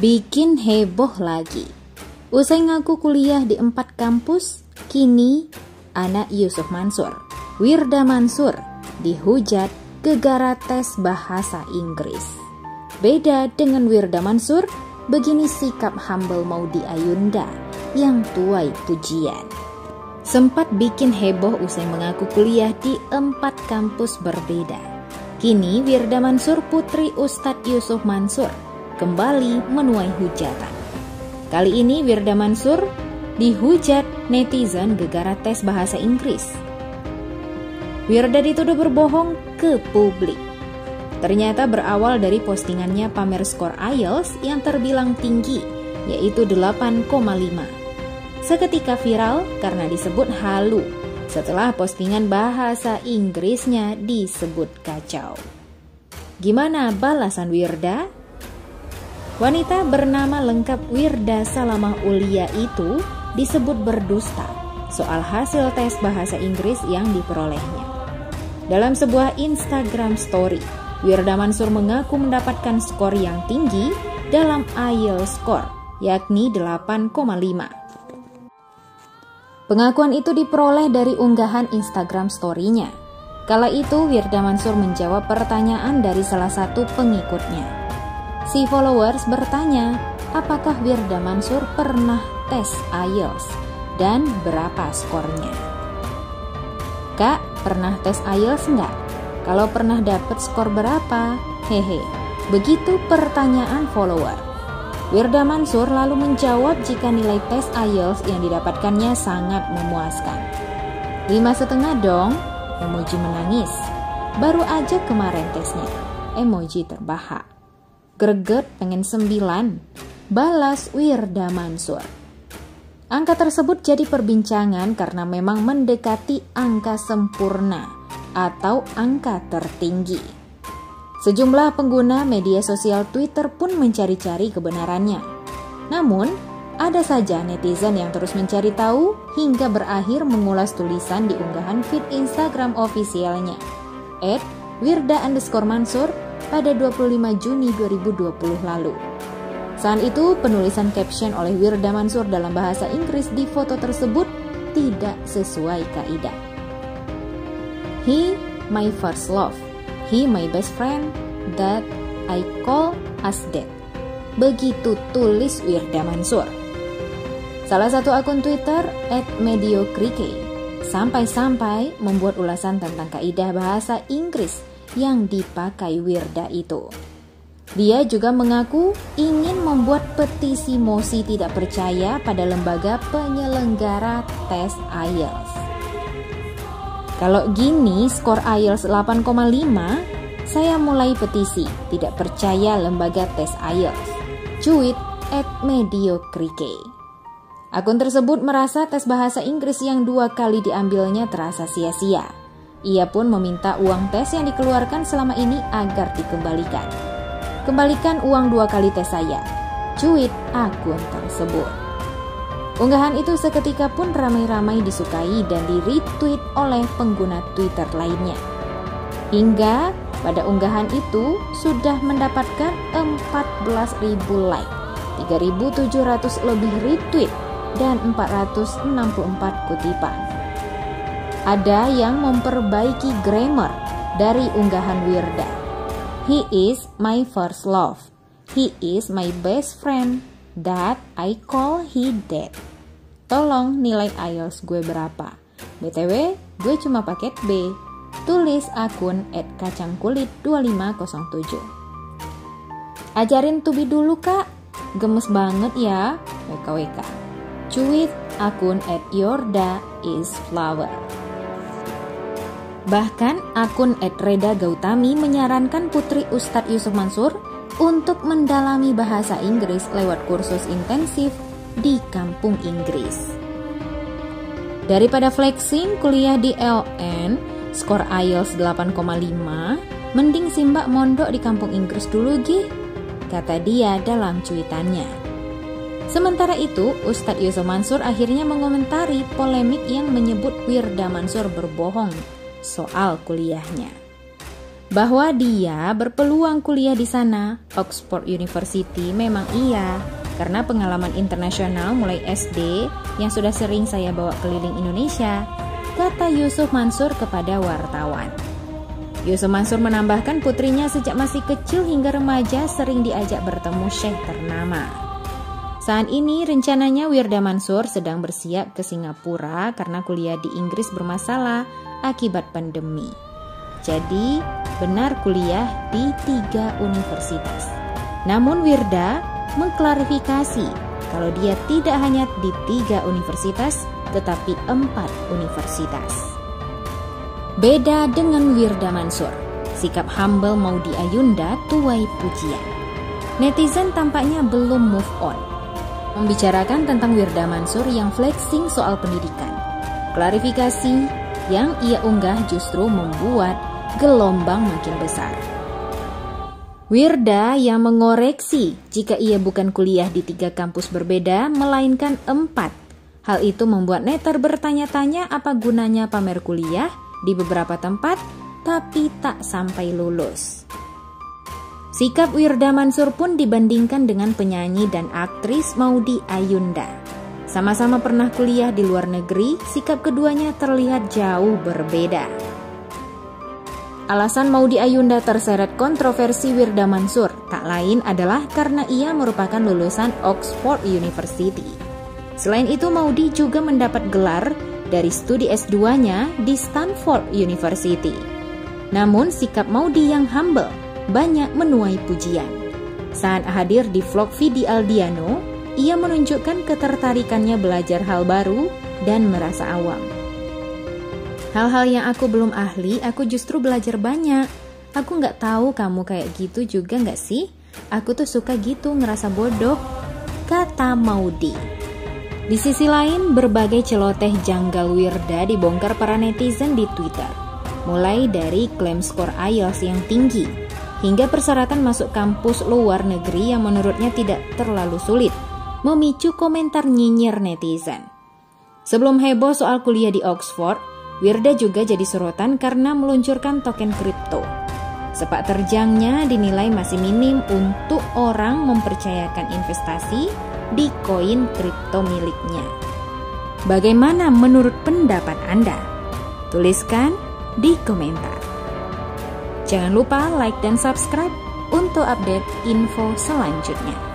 Bikin heboh lagi. Usai ngaku kuliah di 4 kampus, kini anak Yusuf Mansur, Wirda Mansur, dihujat gegara tes bahasa Inggris. Beda dengan Wirda Mansur, begini sikap humble Maudy Ayunda yang tuai pujian. Sempat bikin heboh usai mengaku kuliah di 4 kampus berbeda. Kini Wirda Mansur, putri Ustadz Yusuf Mansur, kembali menuai hujatan. Kali ini Wirda Mansur dihujat netizen gegara tes bahasa Inggris. Wirda dituduh berbohong ke publik. Ternyata berawal dari postingannya pamer skor IELTS yang terbilang tinggi, yaitu 8,5. Seketika viral karena disebut halu setelah postingan bahasa Inggrisnya disebut kacau. Gimana balasan Wirda? Wanita bernama lengkap Wirda Salamah Ulia itu disebut berdusta soal hasil tes bahasa Inggris yang diperolehnya. Dalam sebuah Instagram story, Wirda Mansur mengaku mendapatkan skor yang tinggi dalam IELTS score, yakni 8,5. Pengakuan itu diperoleh dari unggahan Instagram story-nya. Kala itu Wirda Mansur menjawab pertanyaan dari salah satu pengikutnya. Si followers bertanya, apakah Wirda Mansur pernah tes IELTS dan berapa skornya? Kak, pernah tes IELTS enggak? Kalau pernah dapat skor berapa? Hehe, begitu pertanyaan follower. Wirda Mansur lalu menjawab jika nilai tes IELTS yang didapatkannya sangat memuaskan. 5,5 dong, emoji menangis. Baru aja kemarin tesnya, emoji terbahak. Greget pengen 9, balas Wirda Mansur. Angka tersebut jadi perbincangan karena memang mendekati angka sempurna atau angka tertinggi. Sejumlah pengguna media sosial Twitter pun mencari-cari kebenarannya. Namun, ada saja netizen yang terus mencari tahu hingga berakhir mengulas tulisan di unggahan feed Instagram ofisialnya @wirda_mansur pada 25 Juni 2020 lalu. Saat itu, penulisan caption oleh Wirda Mansur dalam bahasa Inggris di foto tersebut tidak sesuai kaidah. He my first love, he my best friend that I call as dad. Begitu tulis Wirda Mansur. Salah satu akun Twitter @mediocrike sampai-sampai membuat ulasan tentang kaidah bahasa Inggris yang dipakai Wirda itu. Dia juga mengaku ingin membuat petisi mosi tidak percaya pada lembaga penyelenggara tes IELTS. Kalau gini skor IELTS 8,5, saya mulai petisi tidak percaya lembaga tes IELTS. Cuit @mediocrike. Akun tersebut merasa tes bahasa Inggris yang 2 kali diambilnya terasa sia-sia. Ia pun meminta uang tes yang dikeluarkan selama ini agar dikembalikan. Kembalikan uang 2 kali tes saya, cuit akun tersebut. Unggahan itu seketika pun ramai-ramai disukai dan di-retweet oleh pengguna Twitter lainnya. Hingga pada unggahan itu sudah mendapatkan 14.000 like, 3.700 lebih retweet, dan 464 kutipan. Ada yang memperbaiki grammar dari unggahan Wirda. He is my first love. He is my best friend that I call he dad. Tolong nilai IELTS gue berapa? BTW, gue cuma paket B. Tulis akun @kacangkulit2507. Ajarin Tubi dulu kak, gemes banget ya, WKWK. Cuit akun @yordaisflower. Bahkan akun @reda gautami menyarankan putri Ustadz Yusuf Mansur untuk mendalami bahasa Inggris lewat kursus intensif di kampung Inggris. Daripada flexing kuliah di LN, skor IELTS 8,5, mending simbak mondok di kampung Inggris dulu gih, kata dia dalam cuitannya. Sementara itu, Ustadz Yusuf Mansur akhirnya mengomentari polemik yang menyebut Wirda Mansur berbohong soal kuliahnya. Bahwa dia berpeluang kuliah di sana, Oxford University, memang iya, karena pengalaman internasional mulai SD yang sudah sering saya bawa keliling Indonesia, kata Yusuf Mansur kepada wartawan. Yusuf Mansur menambahkan putrinya sejak masih kecil hingga remaja sering diajak bertemu syekh ternama. Saat ini rencananya Wirda Mansur sedang bersiap ke Singapura karena kuliah di Inggris bermasalah akibat pandemi. Jadi benar kuliah di 3 universitas. Namun Wirda mengklarifikasi kalau dia tidak hanya di 3 universitas tetapi 4 universitas. Beda dengan Wirda Mansur, sikap humble Maudy Ayunda tuai pujian. Netizen tampaknya belum move on, membicarakan tentang Wirda Mansur yang flexing soal pendidikan. Klarifikasi yang ia unggah justru membuat gelombang makin besar. Wirda yang mengoreksi jika ia bukan kuliah di 3 kampus berbeda melainkan 4. Hal itu membuat netter bertanya-tanya apa gunanya pamer kuliah di beberapa tempat tapi tak sampai lulus. Sikap Wirda Mansur pun dibandingkan dengan penyanyi dan aktris Maudy Ayunda. Sama-sama pernah kuliah di luar negeri, sikap keduanya terlihat jauh berbeda. Alasan Maudy Ayunda terseret kontroversi Wirda Mansur tak lain adalah karena ia merupakan lulusan Oxford University. Selain itu, Maudy juga mendapat gelar dari studi S2-nya di Stanford University. Namun sikap Maudy yang humble banyak menuai pujian. Saat hadir di vlog Vidi Aldiano, ia menunjukkan ketertarikannya belajar hal baru dan merasa awam. Hal-hal yang aku belum ahli, aku justru belajar banyak. Aku nggak tahu kamu kayak gitu juga nggak sih? Aku tuh suka gitu ngerasa bodoh, kata Maudy. Di sisi lain, berbagai celoteh janggal Wirda dibongkar para netizen di Twitter. Mulai dari klaim skor IELTS yang tinggi, hingga persyaratan masuk kampus luar negeri yang menurutnya tidak terlalu sulit, memicu komentar nyinyir netizen. Sebelum heboh soal kuliah di Oxford, Wirda juga jadi sorotan karena meluncurkan token kripto. Sepak terjangnya dinilai masih minim untuk orang mempercayakan investasi di koin kripto miliknya. Bagaimana menurut pendapat Anda? Tuliskan di komentar. Jangan lupa like dan subscribe untuk update info selanjutnya.